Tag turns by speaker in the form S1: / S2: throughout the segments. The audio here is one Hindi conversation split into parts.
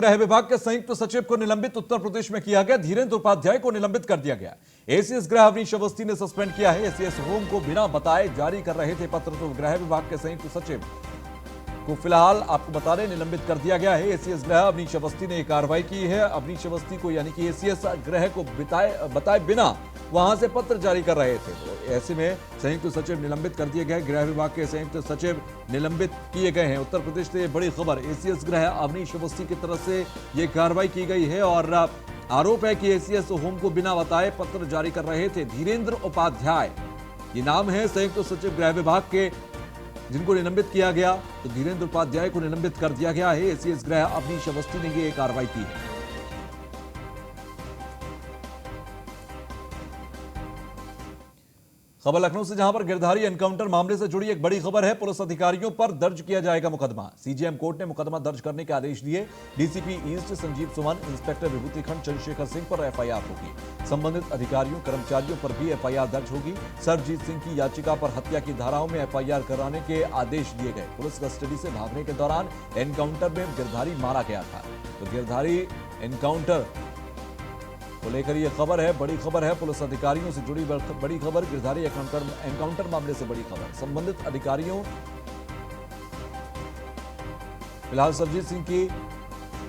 S1: गृह विभाग के संयुक्त सचिव को निलंबित उत्तर प्रदेश में किया गया। धीरेन्द्र उपाध्याय को निलंबित कर दिया गया। एसीएस गृह अवनीश अवस्थी ने सस्पेंड किया है। एसीएस होम को बिना बताए जारी कर रहे थे पत्र, तो गृह विभाग के संयुक्त सचिव को फिलहाल आपको बता दें निलंबित कर दिया गया है। एसीएस गृह अवनीश अवस्थी ने यह कार्रवाई की है। अवनीश अवस्थी को यानी कि एसीएस गृह को बताए बिना वहां से पत्र जारी कर रहे थे, तो ऐसे में संयुक्त सचिव निलंबित कर दिए गए। गृह विभाग के संयुक्त सचिव निलंबित किए गए हैं। उत्तर प्रदेश से बड़ी खबर, एसीएस गृह अवनीश अवस्थी की तरफ से यह कार्रवाई की गई है और आरोप है कि एसीएस होम को बिना बताए पत्र जारी कर रहे थे। धीरेन्द्र उपाध्याय ये नाम है संयुक्त सचिव गृह विभाग के, जिनको निलंबित किया गया। तो धीरेन्द्र उपाध्याय को निलंबित कर दिया गया है। एसीएस गृह अवनीश अवस्थी ने यह कार्रवाई की है। खबर लखनऊ से, जहां पर गिरधारी एनकाउंटर मामले से जुड़ी एक बड़ी खबर है। पुलिस अधिकारियों पर दर्ज किया जाएगा मुकदमा। सीजेएम कोर्ट ने मुकदमा दर्ज करने के आदेश दिए। डीसीपी ईस्ट संजीव सुमन, इंस्पेक्टर विभूतिखंड चंद्रशेखर सिंह पर एफआईआर होगी। संबंधित अधिकारियों कर्मचारियों पर भी एफआईआर दर्ज होगी। सरजीत सिंह की याचिका पर हत्या की धाराओं में एफआईआर कराने के आदेश दिए गए। पुलिस कस्टडी से भागने के दौरान एनकाउंटर में गिरधारी मारा गया था। तो गिरधारी एनकाउंटर को लेकर यह खबर है, बड़ी खबर है। पुलिस अधिकारियों से जुड़ी बड़ी खबर, गिरधारी एनकाउंटर मामले से बड़ी खबर। संबंधित अधिकारियों फिलहाल सरजीत सिंह की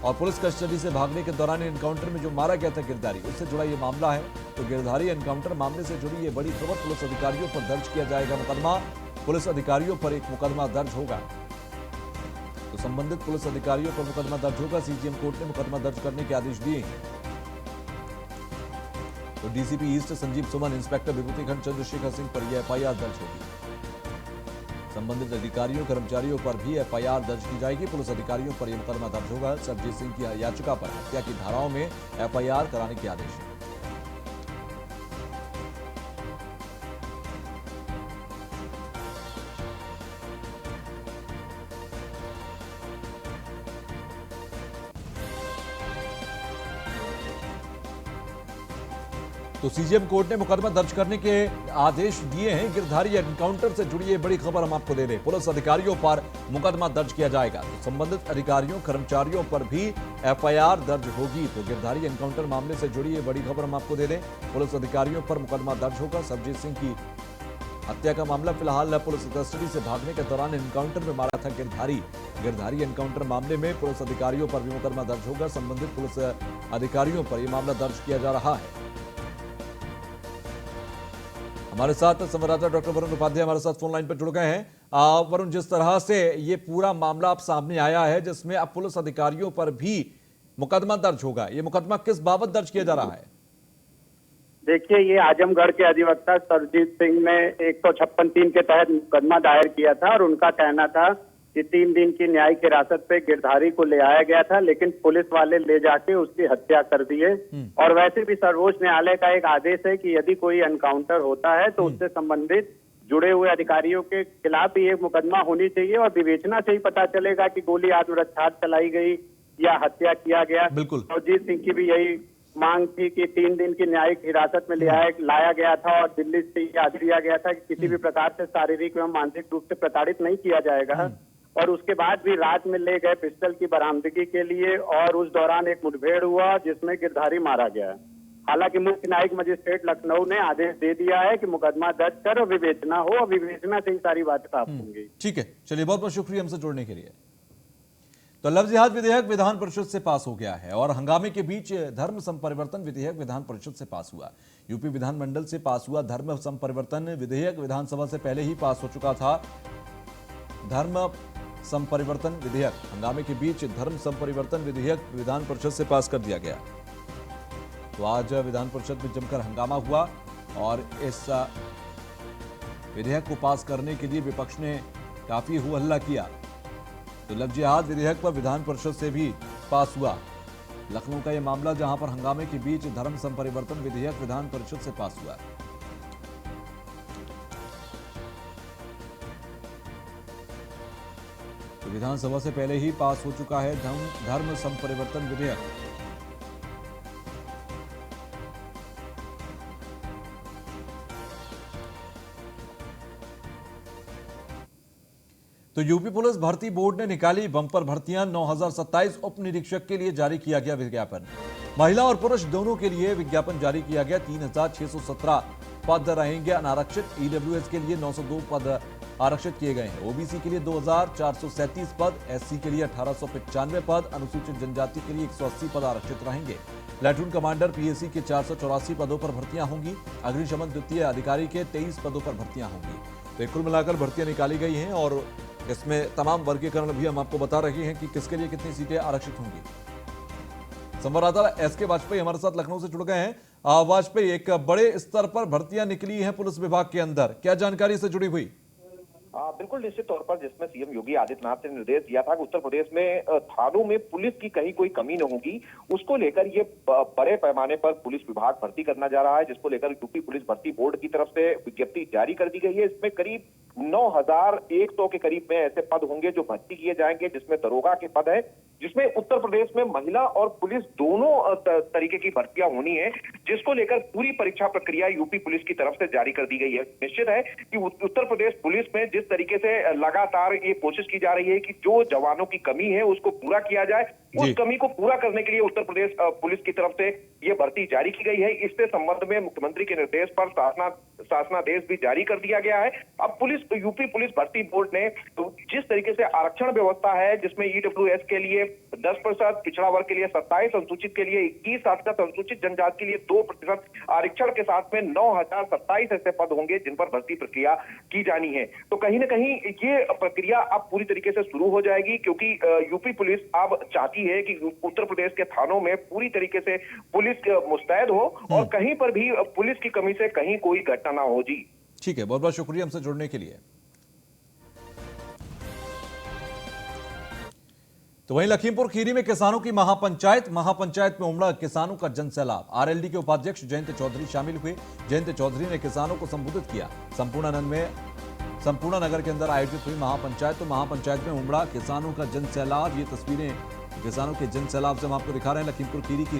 S1: और पुलिस कस्टडी से भागने के दौरान एनकाउंटर में जो मारा गया था गिरधारी, उससे जुड़ा यह मामला है। तो गिरधारी एनकाउंटर मामले से जुड़ी यह बड़ी खबर। पुलिस अधिकारियों पर दर्ज किया जाएगा मुकदमा। पुलिस अधिकारियों पर एक मुकदमा दर्ज होगा। तो संबंधित पुलिस अधिकारियों पर मुकदमा दर्ज होगा। सीजीएम कोर्ट ने मुकदमा दर्ज करने के आदेश दिए। तो डीसीपी ईस्ट संजीव सुमन, इंस्पेक्टर विभूतिखंड चंद्रशेखर सिंह पर यह एफआईआर दर्ज होगी। संबंधित अधिकारियों कर्मचारियों पर भी एफआईआर दर्ज की जाएगी। पुलिस अधिकारियों पर यह मुकदमा दर्ज होगा। सरजीत सिंह की याचिका पर हत्या की धाराओं में एफआईआर कराने के आदेश है। तो सीजीएम कोर्ट ने मुकदमा दर्ज करने के आदेश दिए हैं। गिरधारी एनकाउंटर से जुड़ी ये बड़ी खबर हम आपको दे रहे हैं। पुलिस अधिकारियों पर मुकदमा दर्ज किया जाएगा। तो संबंधित अधिकारियों कर्मचारियों पर भी एफआईआर दर्ज होगी। तो गिरधारी एनकाउंटर मामले से जुड़ी ये बड़ी खबर हम आपको दे दें। पुलिस अधिकारियों पर मुकदमा दर्ज होगा। सरजीत सिंह की हत्या का मामला फिलहाल पुलिस कस्टडी से भागने के दौरान एनकाउंटर में मारा था गिरधारी एनकाउंटर मामले में पुलिस अधिकारियों पर भी मुकदमा दर्ज होगा। संबंधित पुलिस अधिकारियों पर यह मामला दर्ज किया जा रहा है। हमारे साथ संवाददाता डॉक्टर वरुण उपाध्याय हमारे साथ फोन लाइन पर जुड़ गए हैं। वरुण, जिस तरह से ये पूरा मामला अब सामने आया है, जिसमें अब पुलिस अधिकारियों पर भी मुकदमा दर्ज होगा, ये मुकदमा किस बाबत दर्ज किया जा रहा है?
S2: देखिए, ये आजमगढ़ के अधिवक्ता सरजीत सिंह ने 156(3) के तहत मुकदमा दायर किया था और उनका कहना था कि 3 दिन की न्यायिक हिरासत पे गिरधारी को ले आया गया था, लेकिन पुलिस वाले ले जाके उसकी हत्या कर दिए। और वैसे भी सर्वोच्च न्यायालय का एक आदेश है कि यदि कोई एनकाउंटर होता है तो उससे संबंधित जुड़े हुए अधिकारियों के खिलाफ भी एक मुकदमा होनी चाहिए और विवेचना से ही पता चलेगा कि गोली आत्मरक्षार्थ चलाई गई या हत्या किया गया।
S1: बिल्कुल।
S2: सरजीत सिंह की भी यही मांग थी कि 3 दिन की न्यायिक हिरासत में लाया गया था और दिल्ली से यह आदेश दिया गया था कि किसी भी प्रकार से शारीरिक एवं मानसिक रूप से प्रताड़ित नहीं किया जाएगा। और उसके बाद भी रात में ले गए पिस्टल की बरामदगी के लिए और उस दौरान एक मुठभेड़ हुआ जिसमें गिरधारी मारा गया। हालांकि मुख्य न्यायिक मजिस्ट्रेट लखनऊ ने आदेश दे दिया है कि मुकदमा दर्ज कर और विवेचना हो, और विवेचना से ही सारी बातें साफ होंगी।
S1: ठीक है, चलिए, बहुत बहुत शुक्रिया हमसे जुड़ने के लिए। तो लव जिहाद विधेयक विधान परिषद से पास हो गया है और हंगामे के बीच धर्म संपरिवर्तन विधेयक विधान परिषद से पास हुआ। यूपी विधानमंडल से पास हुआ धर्म संपरिवर्तन विधेयक विधानसभा से पहले ही पास हो चुका था। धर्म संपरिवर्तन विधेयक, हंगामे के बीच धर्म संपरिवर्तन विधेयक विधान परिषद से पास कर दिया गया। तो आज विधान परिषद में जमकर हंगामा हुआ और इस विधेयक को पास करने के लिए विपक्ष ने काफी हो हल्ला किया। तो लव जिहाद विधेयक पर विधान परिषद से भी पास हुआ। लखनऊ का यह मामला, जहां पर हंगामे के बीच धर्म संपरिवर्तन विधेयक विधान परिषद से पास हुआ। तो विधानसभा से पहले ही पास हो चुका है धर्म संपरिवर्तन विधेयक। तो यूपी पुलिस भर्ती बोर्ड ने निकाली बम्पर भर्तियां। 9027 उप निरीक्षक के लिए जारी किया गया विज्ञापन। महिला और पुरुष दोनों के लिए विज्ञापन जारी किया गया। 3617 पद रहेंगे अनारक्षित। ईडब्ल्यूएस के लिए 902 पद आरक्षित किए गए हैं। ओबीसी के लिए 2437 पद, एससी के लिए 1895 पद, अनुसूचित जनजाति के लिए 180 पद आरक्षित रहेंगे। प्लेटून कमांडर पीएसी के 484 पदों पर भर्तियां होंगी। अग्निशमन द्वितीय अधिकारी के 23 पदों पर भर्तियां होंगी। तो कुल मिलाकर भर्तियां निकाली गई हैं और इसमें तमाम वर्गीकरण भी हम आपको बता रहे हैं कि किसके लिए कितनी सीटें आरक्षित होंगी। संवाददाता एसके वाजपेयी हमारे साथ लखनऊ से जुड़ गए हैं। वाजपेयी, एक बड़े स्तर पर भर्तियां निकली हैं पुलिस विभाग के अंदर, क्या जानकारी से जुड़ी हुई?
S3: बिल्कुल निश्चित तौर पर जिसमें सीएम योगी आदित्यनाथ ने निर्देश दिया था कि उत्तर प्रदेश में थानों में पुलिस की कहीं कोई कमी न होगी, उसको लेकर ये बड़े पैमाने पर पुलिस विभाग भर्ती करना जा रहा है, जिसको लेकर यूपी पुलिस भर्ती बोर्ड की तरफ से विज्ञप्ति जारी कर दी गई है। इसमें करीब 9100 के करीब में ऐसे पद होंगे जो भर्ती किए जाएंगे, जिसमें दरोगा के पद है, जिसमें उत्तर प्रदेश में महिला और पुलिस दोनों तरीके की भर्तियां होनी है, जिसको लेकर पूरी परीक्षा प्रक्रिया यूपी पुलिस की तरफ से जारी कर दी गई है। निश्चित है कि उत्तर प्रदेश पुलिस में जिस तरीके से लगातार ये कोशिश की जा रही है कि जो जवानों की कमी है उसको पूरा किया जाए, उस कमी को पूरा करने के लिए उत्तर प्रदेश पुलिस की तरफ से ये भर्ती जारी की गई है। इससे संबंध में मुख्यमंत्री के निर्देश पर शासनादेश भी जारी कर दिया गया है। अब यूपी पुलिस भर्ती बोर्ड ने जिस तरीके से आरक्षण व्यवस्था है, जिसमें ईडब्ल्यूएस के लिए 10%, पिछड़ा वर्ग के लिए 27%, अनुसूचित के लिए 21%, अनुसूचित जनजाति के लिए 2% आरक्षण के साथ में 9027 ऐसे पद होंगे जिन पर भर्ती प्रक्रिया की जानी है। तो कहीं ना कहीं ये प्रक्रिया अब पूरी तरीके से शुरू हो जाएगी, क्योंकि यूपी पुलिस अब चाहती है कि उत्तर प्रदेश के थानों में पूरी तरीके से पुलिस मुस्तैद हो और कहीं पर भी पुलिस की कमी से कहीं कोई घटना ना हो। जी
S1: ठीक है, बहुत बहुत शुक्रिया हमसे जुड़ने के लिए। तो वहीं लखीमपुर खीरी में किसानों की महापंचायत में उमड़ा किसानों का जनसैलाब। आरएलडी के उपाध्यक्ष जयंत चौधरी शामिल हुए। जयंत चौधरी ने किसानों को संबोधित किया। संपूर्ण नगर के अंदर आयोजित हुई महापंचायत, तो महापंचायत में उमड़ा किसानों का जनसैलाब। ये तस्वीरें किसानों के जनसैलाब से हम आपको दिखा रहे हैं। लखीमपुर खीरी की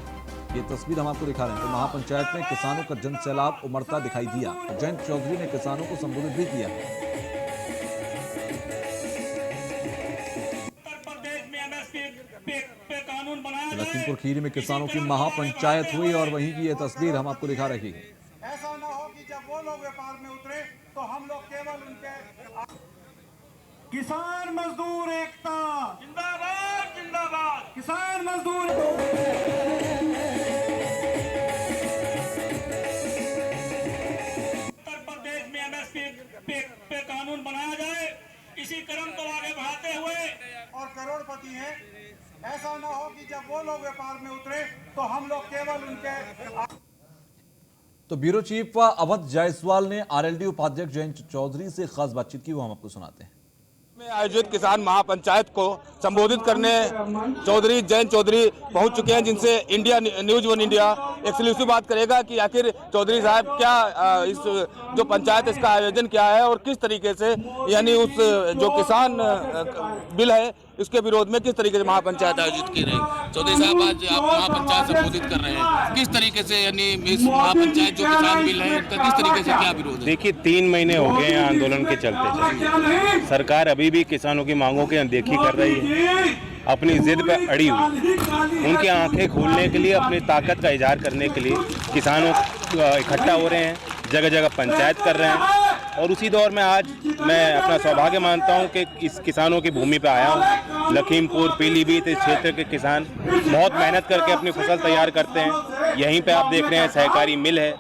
S1: ये तस्वीर हम आपको दिखा रहे हैं। तो महापंचायत में किसानों का जनसैलाब उमड़ता दिखाई दिया। तो जयंत चौधरी ने किसानों को संबोधित भी किया। लखीमपुर खीरी में किसानों की महापंचायत हुई और वहीं की ये तस्वीर हम आपको दिखा रही है।
S4: ऐसा ना हो कि जब वो लोग व्यापार में उतरे तो हम लोग केवल उनके किसान मजदूर एकता जिंदाबाद जिंदाबाद, किसान मजदूर।
S5: उत्तर प्रदेश में एमएसपी पे कानून बनाया जाए, इसी क्रम को आगे बढ़ाते हुए
S4: और करोड़पति हैं। ऐसा ना हो कि जब वो लोग व्यापार में उतरे तो हम लोग केवल उनके।
S1: तो ब्यूरो चीफ अवध जायसवाल ने आरएलडी उपाध्यक्ष जयंत चौधरी से खास बातचीत की, वो हम आपको सुनाते हैं।
S6: में आयोजित किसान महापंचायत को संबोधित करने चौधरी जयंत चौधरी पहुंच चुके हैं, जिनसे India news one India exclusive बात करेगा कि आखिर चौधरी साहब क्या इस जो पंचायत इसका आयोजन क्या है और किस तरीके से यानी उस जो किसान बिल है इसके विरोध में किस तरीके से महापंचायत आयोजित की रही।
S7: चौधरी साहब, आज आप महापंचायत संबोधित कर रहे हैं, किस तरीके से यानी इस महापंचायत जो किसान बिल है उनका किस तरीके से क्या विरोध है?
S8: देखिए, 3 महीने हो गए हैं आंदोलन के चलते। सरकार अभी भी किसानों की मांगों की अनदेखी कर रही है, अपनी जिद पर अड़ी हुई। उनकी आंखें खोलने के लिए, अपनी ताकत का इजहार करने के लिए किसानों इकट्ठा हो रहे हैं, जगह जगह पंचायत कर रहे हैं। और उसी दौर में आज मैं अपना सौभाग्य मानता हूं कि इस किसानों की भूमि पर आया हूं। लखीमपुर, पीलीभीत इस क्षेत्र के किसान बहुत मेहनत करके अपनी फसल तैयार करते हैं। यहीं पे आप देख रहे हैं सहकारी मिल है,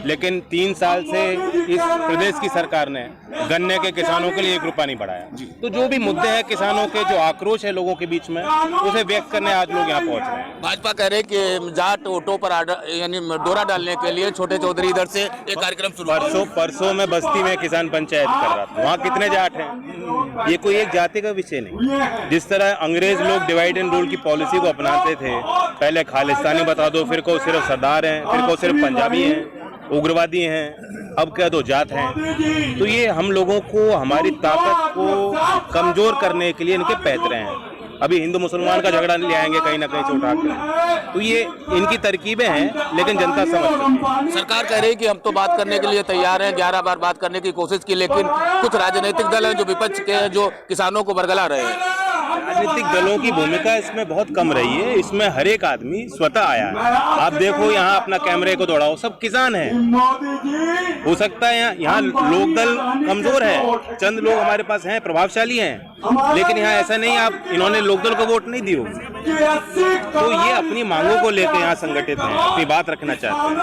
S8: लेकिन 3 साल से इस प्रदेश की सरकार ने गन्ने के किसानों के लिए 1 रुपया नहीं बढ़ाया। तो जो भी मुद्दे हैं किसानों के, जो आक्रोश है लोगों के बीच में, उसे व्यक्त करने आज लोग यहाँ पहुँच रहे हैं।
S7: भाजपा कह रहे कि जाट वोटों पर यानी डोरा डालने के लिए छोटे चौधरी इधर से एक कार्यक्रम शुरू।
S8: परसों में बस्ती में किसान पंचायत कर रहा था, वहाँ कितने जाट हैं? ये कोई एक जाति का विषय नहीं। जिस तरह अंग्रेज लोग डिवाइड एंड रूल की पॉलिसी को अपनाते थे, पहले खालिस्तानी बता दो, फिर को सिर्फ सरदार हैं, फिर को सिर्फ पंजाबी हैं, उग्रवादी हैं, अब कह दो जाट हैं। तो ये हम लोगों को, हमारी ताकत को कमजोर करने के लिए इनके पैतरे हैं। अभी हिंदू मुसलमान का झगड़ा ले आएंगे कहीं ना कहीं से उठाकर। तो ये इनकी तरकीबें हैं, लेकिन जनता समझ चुकी है।
S7: सरकार कह रही है कि हम तो बात करने के लिए तैयार हैं, 11 बार बात करने की कोशिश की, लेकिन कुछ राजनीतिक दल हैं जो विपक्ष के हैं, जो किसानों को बरगला रहे हैं।
S8: राजनीतिक दलों की भूमिका इसमें बहुत कम रही है। इसमें हर एक आदमी स्वतः आया है। आप देखो यहाँ अपना कैमरे को दौड़ाओ, सब किसान हैं। हो सकता है यहाँ लोकदल कमजोर है, चंद लोग हमारे पास हैं, प्रभावशाली हैं, लेकिन यहाँ ऐसा नहीं आप इन्होंने लोकदल को वोट नहीं दी होगी। तो ये अपनी मांगों को लेकर यहाँ संगठित हैं, अपनी बात रखना चाहते हैं,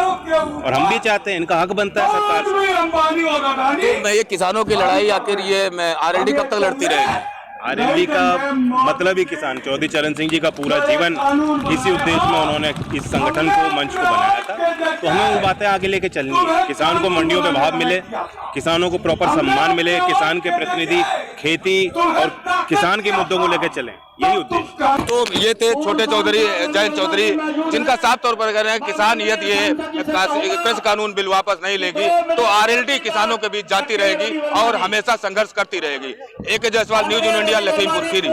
S8: और हम भी चाहते हैं, इनका हक बनता है सरकार से।
S7: तो ये किसानों की लड़ाई आखिर ये आरएलडी कब तक लड़ती रहेगी?
S8: आरएलडी का मतलब ही किसान, चौधरी चरण सिंह जी का पूरा जीवन इसी उद्देश्य में उन्होंने इस संगठन को, मंच को बनाया था। तो हमें वो बातें आगे लेके चलनी है। किसान को मंडियों में भाव मिले, किसानों को प्रॉपर सम्मान मिले, किसान के प्रतिनिधि खेती और किसान के मुद्दों को लेकर चलें, यही उद्देश्य।
S7: तो ये थे छोटे चौधरी, जयंत चौधरी, जिनका साफ तौर पर कह रहे हैं किसान यदि ये कृषि कानून बिल वापस नहीं लेगी तो आरएलडी किसानों के बीच जाती रहेगी और हमेशा संघर्ष करती रहेगी। AK Jaiswal, news one India, Lakhimpur Kheri.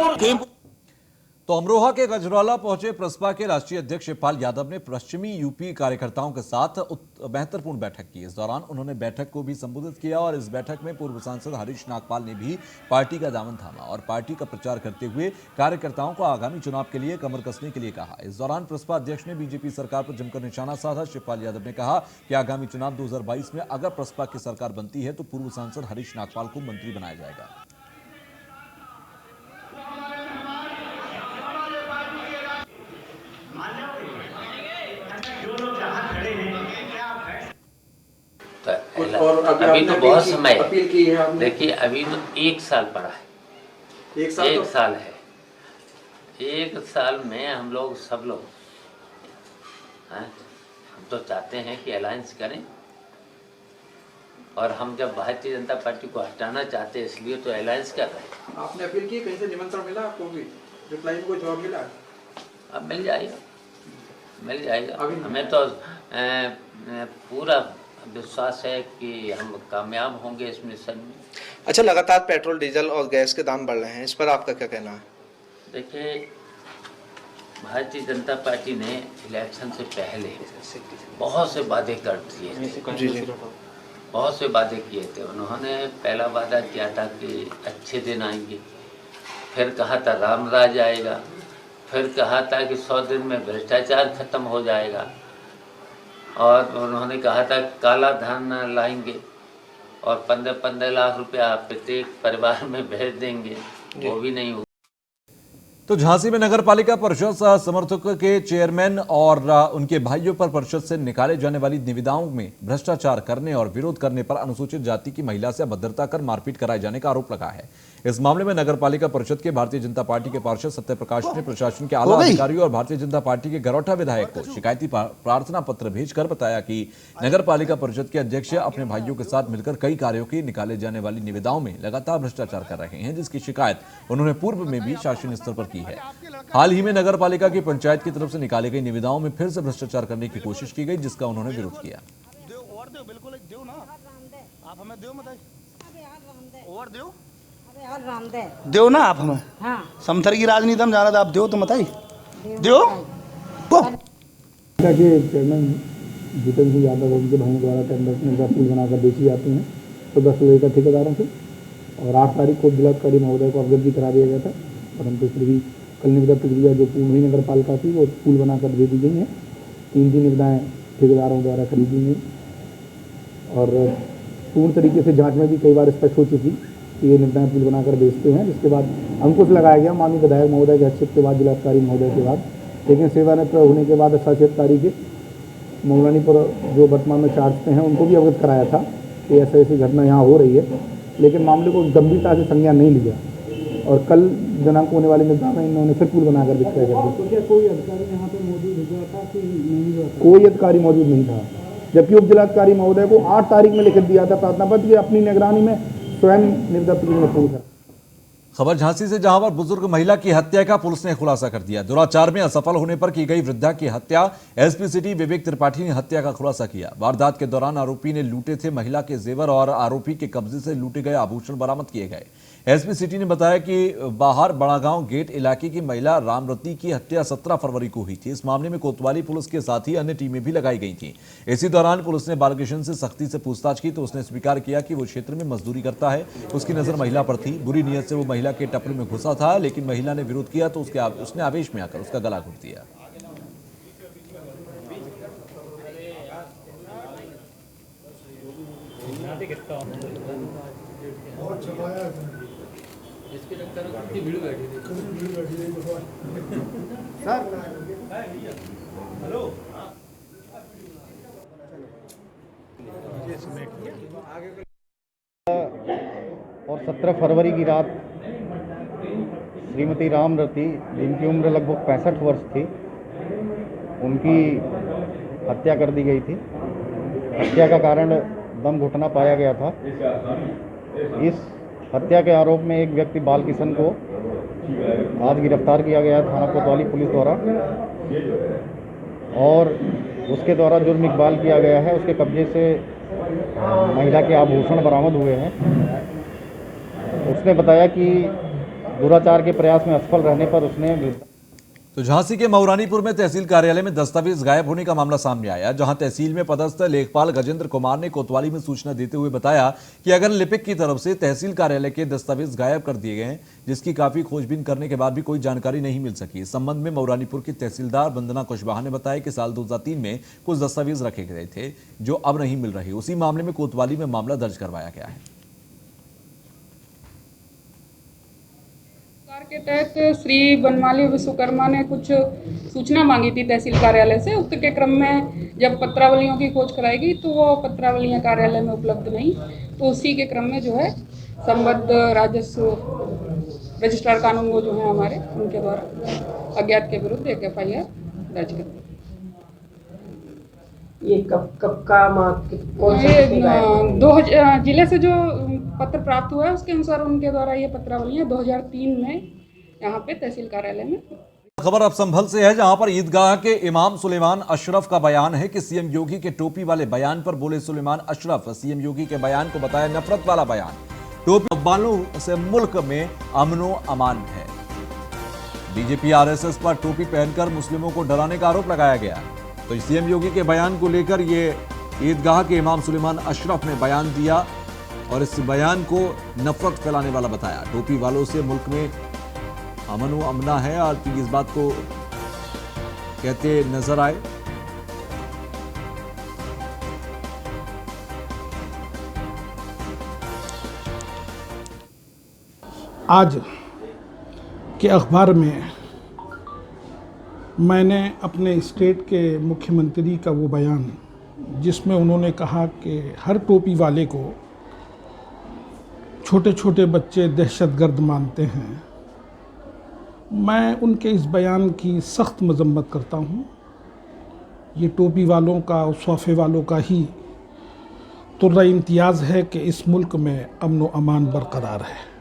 S1: तो अमरोहा के गजरौला पहुंचे प्रसपा के राष्ट्रीय अध्यक्ष शिवपाल यादव ने पश्चिमी यूपी कार्यकर्ताओं के साथ महत्वपूर्ण बैठक की। इस दौरान उन्होंने बैठक को भी संबोधित किया और इस बैठक में पूर्व सांसद हरीश नागपाल ने भी पार्टी का दामन थामा और पार्टी का प्रचार करते हुए कार्यकर्ताओं को आगामी चुनाव के लिए कमर कसने के लिए कहा। इस दौरान प्रसपा अध्यक्ष ने बीजेपी सरकार पर जमकर निशाना साधा। शिवपाल यादव ने कहा कि आगामी चुनाव 2022 में अगर प्रसपा की सरकार बनती है तो पूर्व सांसद हरीश नागपाल को मंत्री बनाया जाएगा।
S9: तो अभी तो बहुत समय अपील की है। देखिए अभी तो 1 साल पड़ा है, 1 साल है। 1 साल में हम लोग सब लोग हम तो चाहते हैं कि अलायंस करें, और हम जब भारतीय जनता पार्टी को हटाना चाहते हैं इसलिए तो अलायंस कर रहे हैं।
S10: आपने अपील की, कहीं से निमंत्रण मिला आपको भी? रिप्लाई में कोई जवाब मिला?
S9: अब मिल जाएगा, मिल जाएगा। हमें तो पूरा विश्वास है कि हम कामयाब होंगे इस मिशन में।
S11: अच्छा, लगातार पेट्रोल, डीजल और गैस के दाम बढ़ रहे हैं, इस पर आपका क्या कहना है?
S9: देखिए, भारतीय जनता पार्टी ने इलेक्शन से पहले बहुत से वादे कर दिए, बहुत से वादे किए थे। उन्होंने पहला वादा किया था कि अच्छे दिन आएंगे, फिर कहा था राम राज आएगा, फिर कहा था कि 100 दिन में भ्रष्टाचार खत्म हो जाएगा, और उन्होंने कहा था काला धन लाएंगे और 15-15 लाख रुपया प्रत्येक परिवार में भेज देंगे, वो भी नहीं हुआ।
S1: तो झांसी में नगर पालिका परिषद समर्थकों के चेयरमैन और उनके भाइयों पर परिषद से निकाले जाने वाली निविदाओं में भ्रष्टाचार करने और विरोध करने पर अनुसूचित जाति की महिला से अभद्रता कर मारपीट कराए जाने का आरोप लगा है। इस मामले में नगर पालिका परिषद के भारतीय जनता पार्टी के पार्षद सत्यप्रकाश ने प्रशासन के आला अधिकारियों और भारतीय जनता पार्टी के गरौठा विधायक को शिकायती प्रार्थना पत्र भेजकर बताया कि नगर पालिका परिषद के अध्यक्ष अपने भाइयों के साथ मिलकर कई कार्यों की निकाले जाने वाली निविदाओं में लगातार भ्रष्टाचार कर रहे हैं, जिसकी शिकायत उन्होंने पूर्व में भी शासन स्तर पर की है। हाल ही में नगर पालिका की पंचायत की तरफ से निकाली गई निविदाओं में फिर से भ्रष्टाचार करने की कोशिश की गई, जिसका उन्होंने विरोध किया।
S10: दो ना आप हमें, हाँ। समथर की राजनीति हम जाना था, आप दो तो बताइए, दो चेयरमैन जितेंद्र सिंह यादव उनके भाइयों द्वारा टेंडर पुल बनाकर बेची जाती हैं तो 10 लोगों का ठेकेदारों से, और 8 तारीख को जिलाधिकारी महोदय को अवगत भी करा दिया गया था, परंतु फिर भी कल निविदा प्रक्रिया जो पूर्ण हुई नगर पालिका की वो पुल बनाकर दे दी गई है। 3 निविदाएँ ठेकेदारों द्वारा खरीदी गई और पूर्ण तरीके से जाँच में भी कई बार स्पष्ट हो चुकी कि ये निविदाएँ पुल बनाकर बेचते हैं, जिसके बाद अंकुश लगाया गया माननीय विधायक महोदय के हस्तक्षेप के बाद, जिलाधिकारी महोदय के बाद। लेकिन सेवानिवृत्त होने के बाद 7 तारीख के मौलानी पर जो वर्तमान में चार्ज पे हैं उनको भी अवगत कराया था कि ऐसी घटना यहाँ हो रही है, लेकिन मामले को गंभीरता से संज्ञान नहीं लिया और कल दिनांक होने वाले निविदा में इन्होंने फिर पुल बनाकर विक्रय कर दिया। कोई अधिकारी यहाँ पे मौजूद था कि नहीं? कोई अधिकारी मौजूद नहीं था, जबकि उप जिलाधिकारी महोदय को 8 तारीख में लिख दिया था प्रार्थना पत्र कि अपनी निगरानी में स्वयं निविदा प्रक्रिया पूर्ण करें।
S1: खबर झांसी से, जहां पर बुजुर्ग महिला की हत्या का पुलिस ने खुलासा कर दिया। दुराचार में असफल होने पर की गई वृद्धा की हत्या, एसपी सिटी विवेक त्रिपाठी ने हत्या का खुलासा किया। वारदात के दौरान आरोपी ने लूटे थे महिला के जेवर और आरोपी के कब्जे से लूटे गए आभूषण बरामद किए गए। एसपी सिटी ने बताया कि बाहर बड़ागांव गेट इलाके की महिला रामरती की हत्या 17 फरवरी को हुई थी। इस मामले में कोतवाली पुलिस के साथ ही अन्य टीमें भी लगाई गई थी। इसी दौरान पुलिस ने बालकृष्ण से सख्ती से पूछताछ की तो उसने स्वीकार किया कि वो क्षेत्र में मजदूरी करता है। उसकी नजर महिला पर थी। बुरी नीयत से वो महिला के टपरी में घुसा था, लेकिन महिला ने विरोध किया तो उसने आवेश में आकर उसका गला घोट दिया।
S12: इसके चक्कर में कितनी भीड़ बैठी थी। हेलो
S10: और 17 फरवरी की रात श्रीमती रामरती, जिनकी उम्र लगभग 65 वर्ष थी, उनकी हत्या कर दी गई थी। हत्या का कारण दम घुटना पाया गया था। इस हत्या के आरोप में एक व्यक्ति बालकिशन को आज गिरफ्तार किया गया थाना कोतवाली पुलिस द्वारा और उसके द्वारा जुर्म इकबाल किया गया है। उसके कब्जे से महिला के आभूषण बरामद हुए हैं। उसने बताया कि दुराचार के प्रयास में असफल रहने पर उसने
S1: तो झांसी के मऊरानीपुर में तहसील कार्यालय में दस्तावेज गायब होने का मामला सामने आया, जहां तहसील में पदस्थ लेखपाल गजेंद्र कुमार ने कोतवाली में सूचना देते हुए बताया कि अगर लिपिक की तरफ से तहसील कार्यालय के दस्तावेज गायब कर दिए गए हैं, जिसकी काफी खोजबीन करने के बाद भी कोई जानकारी नहीं मिल सकी। इस संबंध में मऊरानीपुर की तहसीलदार वंदना कुशवाहा ने बताया कि साल 2003 में कुछ दस्तावेज रखे गए थे जो अब नहीं मिल रहे। उसी मामले में कोतवाली में मामला दर्ज करवाया गया है।
S13: के तहत श्री बनमाली विश्वकर्मा ने कुछ सूचना मांगी थी तहसील कार्यालय से। उक्त के क्रम में जब पत्रावलियों की खोज कराई गई तो वो पत्रावलियां कार्यालय में उपलब्ध नहीं, तो उसी के क्रम में जो है संबद्ध राजस्व रजिस्ट्रार कानून वो जो है हमारे, उनके द्वारा अज्ञात के विरुद्ध एक FIR दर्ज कर दी।
S14: ये कब का कौन
S13: सा जिले से जो पत्र प्राप्त हुआ है उसके अनुसार उनके द्वारा ये पत्रावलियां 2003 में यहाँ पे तहसील कार्यालय में।
S1: खबर अब संभल से है, जहां पर ईदगाह के इमाम सुलेमान अशरफ का बयान है कि सीएम योगी के टोपी वाले बयान पर बोले सुलेमान अशरफ। सीएम योगी के बयान को बताया नफरत वाला बयान। टोपी वालों से मुल्क में अमनो अमान है। बीजेपी RSS पर टोपी पहनकर मुस्लिमों को डराने का आरोप लगाया गया। तो सीएम योगी के बयान को लेकर ये ईदगाह के इमाम सुलेमान अशरफ ने बयान दिया और इस बयान को नफरत फैलाने वाला बताया। टोपी वालों से मुल्क में अमन व अमना है और इस बात को कहते नजर आए।
S15: आज के अखबार में मैंने अपने स्टेट के मुख्यमंत्री का वो बयान, जिसमें उन्होंने कहा कि हर टोपी वाले को छोटे छोटे बच्चे दहशतगर्द मानते हैं, मैं उनके इस बयान की सख्त मजम्मत करता हूँ। ये टोपी वालों का और सोफे वालों का ही तुर्रा इम्तियाज़ है कि इस मुल्क में अमन व अमान बरकरार है।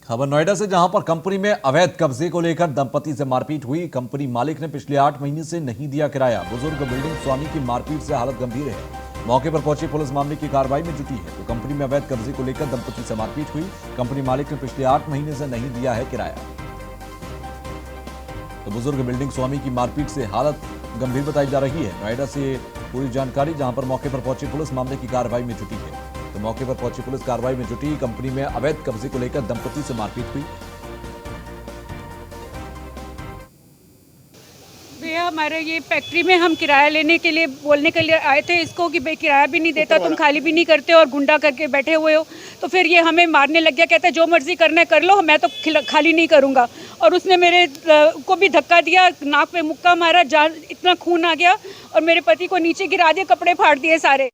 S1: खबर नोएडा से, जहां पर कंपनी में अवैध कब्जे को लेकर दंपति से मारपीट हुई। कंपनी मालिक ने पिछले 8 महीने से नहीं दिया किराया। बुजुर्ग बिल्डिंग स्वामी की मारपीट से हालत गंभीर है। मौके पर पहुंची पुलिस मामले की कार्रवाई में जुटी है। तो कंपनी में अवैध कब्जे को लेकर दंपति से मारपीट हुई। कंपनी मालिक ने पिछले 8 महीने से नहीं दिया है किराया। तो बुजुर्ग बिल्डिंग स्वामी की मारपीट से हालत गंभीर बताई जा रही है। नोएडा से पूरी जानकारी, जहां पर मौके पर पहुंची पुलिस मामले की कार्रवाई में जुटी है। तो मौके पर पहुंची पुलिस कार्रवाई में जुटी। कंपनी में अवैध कब्जे को लेकर दंपति से मारपीट हुई।
S13: भैया हमारे ये फैक्ट्री में हम किराया लेने के लिए बोलने के लिए आए थे इसको कि भाई किराया भी नहीं देता, तुम खाली भी नहीं करते और गुंडा करके बैठे हुए हो। तो फिर ये हमें मारने लग गया, कहता है जो मर्जी करना है कर लो, मैं तो खाली नहीं करूँगा। और उसने मेरे को भी धक्का दिया, नाक पे मुक्का मारा, जान इतना खून आ गया और मेरे पति को नीचे गिरा दिया, कपड़े फाड़ दिए सारे।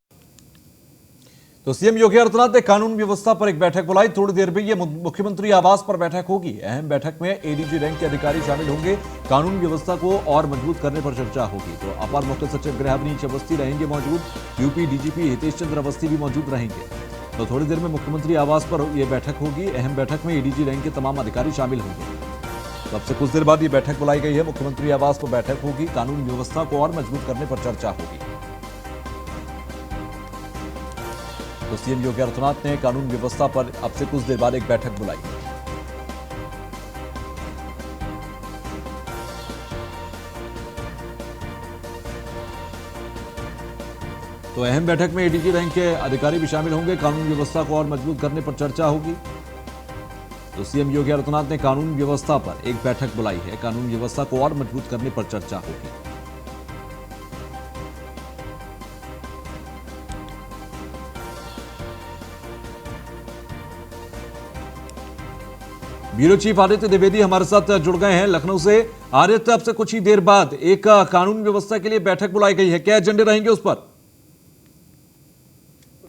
S1: तो सीएम योगी आदित्यनाथ ने कानून व्यवस्था पर एक बैठक बुलाई। थोड़ी देर में ये मुख्यमंत्री आवास पर बैठक होगी। अहम बैठक में ADG रैंक के अधिकारी शामिल होंगे। कानून व्यवस्था को और मजबूत करने पर चर्चा होगी। तो अपर मुख्य सचिव गृह अवनीश अवस्थी रहेंगे मौजूद। यूपी DGP हितेश चंद्र अवस्थी भी मौजूद रहेंगे। तो थोड़ी देर में मुख्यमंत्री आवास पर यह बैठक होगी। अहम बैठक में ADG रैंक के तमाम अधिकारी शामिल होंगे। तो अब से कुछ देर बाद ये बैठक बुलाई गई है। मुख्यमंत्री आवास पर बैठक होगी। कानून व्यवस्था को और मजबूत करने पर चर्चा होगी। तो सीएम योगी आदित्यनाथ ने कानून व्यवस्था पर अब से कुछ देर बाद एक बैठक बुलाई। तो अहम बैठक में एडीजी रैंक के अधिकारी भी शामिल होंगे। कानून व्यवस्था को और मजबूत करने पर चर्चा होगी। तो सीएम योगी आदित्यनाथ ने कानून व्यवस्था पर एक बैठक बुलाई है। कानून व्यवस्था को और मजबूत करने पर चर्चा होगी। ब्यूरो चीफ आदित्य द्विवेदी हमारे साथ जुड़ गए हैं लखनऊ से। आदित्य, अब से कुछ ही देर बाद एक कानून व्यवस्था के लिए बैठक बुलाई गई है, क्या एजेंडे रहेंगे उस पर?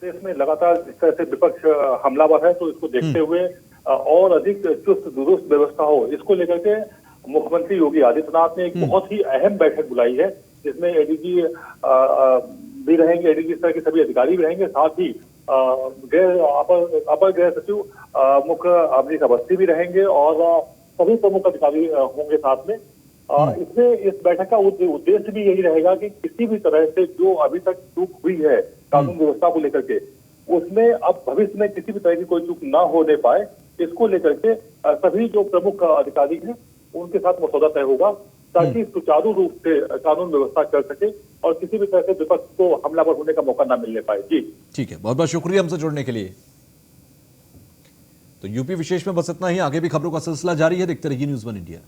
S16: देश में लगातार जिस तरह से विपक्ष हमलावर है, तो इसको देखते हुए और अधिक चुस्त दुरुस्त व्यवस्था हो, इसको लेकर के मुख्यमंत्री योगी आदित्यनाथ ने एक बहुत ही अहम बैठक बुलाई है, जिसमें एडीजी भी रहेंगे, एडीजी स्तर के सभी अधिकारी भी रहेंगे, साथ ही अपर गृह सचिव मुख्य अमरीका अवस्थी भी रहेंगे और सभी प्रमुख अधिकारी होंगे साथ में। इसमें इस बैठक का उद्देश्य भी यही रहेगा कि किसी भी तरह से जो अभी तक चूक हुई है कानून व्यवस्था को लेकर के, उसमें अब भविष्य में किसी भी तरह की कोई चूक ना होने पाए, इसको लेकर के सभी जो प्रमुख अधिकारी हैं उनके साथ मसौदा तय होगा, ताकि सुचारू रूप से कानून व्यवस्था चल सके और किसी भी तरह से विपक्ष को हमलावर होने का मौका ना मिलने पाए। जी
S1: ठीक है, बहुत बहुत शुक्रिया हमसे जुड़ने के लिए। तो यूपी विशेष में बस इतना ही। आगे भी खबरों का सिलसिला जारी है, देखते रहिए न्यूज़ 1 इंडिया।